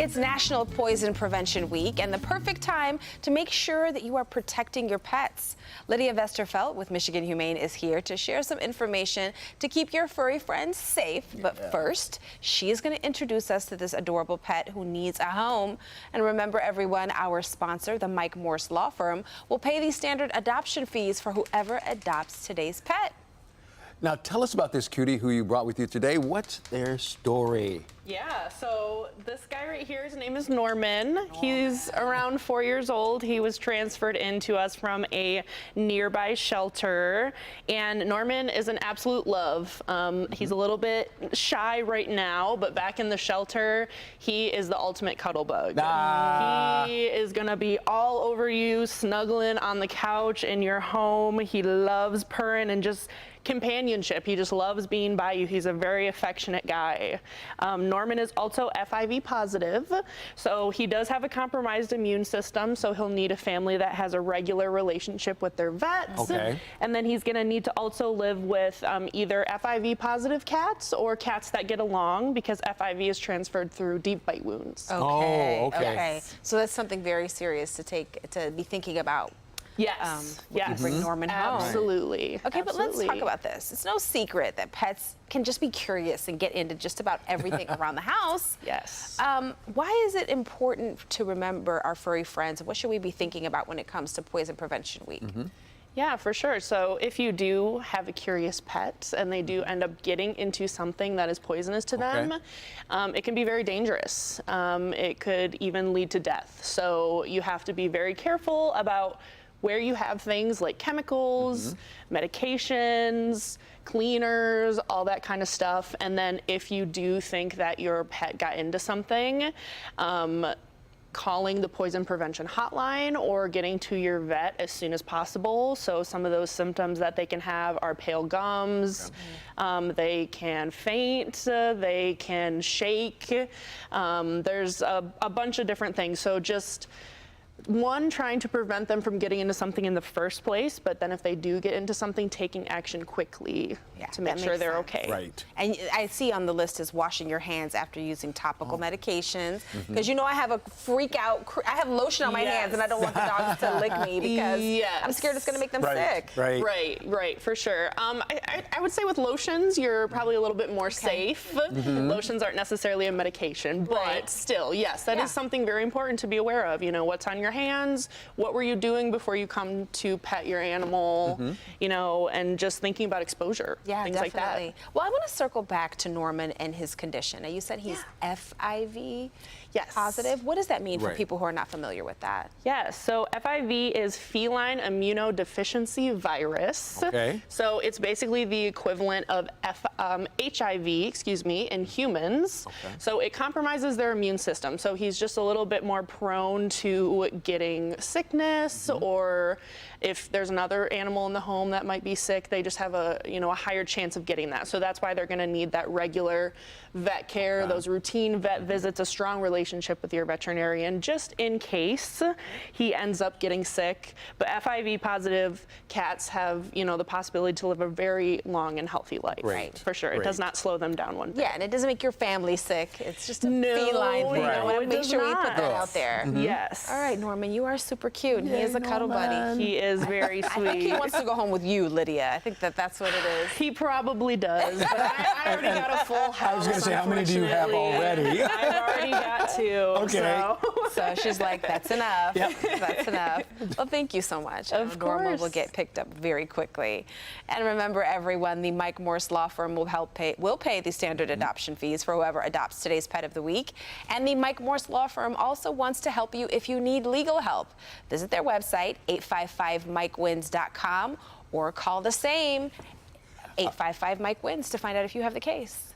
It's National Poison Prevention Week and the perfect time to make sure that you are protecting your pets. Lydia Vesterfelt with Michigan Humane is here to share some information to keep your furry friends safe. But first, she is going to introduce us to this adorable pet who needs a home. And remember, everyone, our sponsor, the Mike Morse Law Firm, will pay the standard adoption fees for whoever adopts today's pet. Now, tell us about this cutie who you brought with you today. What's their story? Yeah, so this guy right here, his name is Norman. He's around 4 years old. He was transferred into us from a nearby shelter. And Norman is an absolute love. He's a little bit shy right now, but back in the shelter, he is the ultimate cuddle bug. He is gonna be all over you, snuggling on the couch in your home. He loves purring and just companionship. He just loves being by you. He's a very affectionate guy. Norman is also FIV positive, so he does have a compromised immune system, so he'll need a family that has a regular relationship with their vets. Okay. And then he's going to need to also live with either FIV positive cats or cats that get along, because FIV is transferred through deep bite wounds. Okay. Oh, okay. So that's something very serious to be thinking about. Yes. Yes. Bring Norman home. Absolutely. Okay, but let's Absolutely. talk about this. It's no secret that pets can just be curious and get into just about everything around the house. Yes. Why is it important to remember our furry friends? What should we be thinking about when it comes to Poison Prevention Week? Yeah, for sure. So if you do have a curious pet and they do end up getting into something that is poisonous to them, it can be very dangerous. It could even lead to death. So you have to be very careful about where you have things like chemicals, medications, cleaners, all that kind of stuff. And then if you do think that your pet got into something, calling the poison prevention hotline or getting to your vet as soon as possible. So some of those symptoms that they can have are pale gums, they can faint, they can shake. There's a bunch of different things. So just trying to prevent them from getting into something in the first place, but then if they do get into something, taking action quickly to make sure they're okay. Right. And I see on the list is washing your hands after using topical medications, because you know I have a freak out. I have lotion on my hands, and I don't want the dogs to lick me because I'm scared it's going to make them sick. Right, for sure. I would say with lotions, you're probably a little bit more safe. Lotions aren't necessarily a medication, but still, yes, that is something very important to be aware of. You know, what's on your hands, what were you doing before you come to pet your animal, you know, and just thinking about exposure, things like that. Well, I want to circle back to Norman and his condition. Now, you said he's FIV positive. What does that mean for people who are not familiar with that? Yes, so FIV is feline immunodeficiency virus. Okay. So it's basically the equivalent of HIV, in humans. So it compromises their immune system. So he's just a little bit more prone to getting sickness, or if there's another animal in the home that might be sick, they just have a higher chance of getting that. So that's why they're going to need that regular vet care, those routine vet visits, a strong relationship with your veterinarian, just in case he ends up getting sick. But FIV positive cats have, the possibility to live a very long and healthy life. Right. For sure. It does not slow them down one bit. Yeah, and it doesn't make your family sick. It's just a feline thing. I want to make sure we put that out there. Yes. All right, Norman, you are super cute. And he is a cuddle buddy. He is very sweet. I think he wants to go home with you, Lydia. I think that's what it is. He probably does, but I already got a full house. I was going to say, how many do you have already? I've already got two. Okay. So she's like, that's enough. That's enough. Well, thank you so much. Of course. Norma will get picked up very quickly. And remember, everyone, the Mike Morse Law Firm will pay the standard adoption fees for whoever adopts today's pet of the week. And the Mike Morse Law Firm also wants to help you if you need legal help. Visit their website, 855mikewins.com, or call the same 855-MIKE-WINS to find out if you have the case.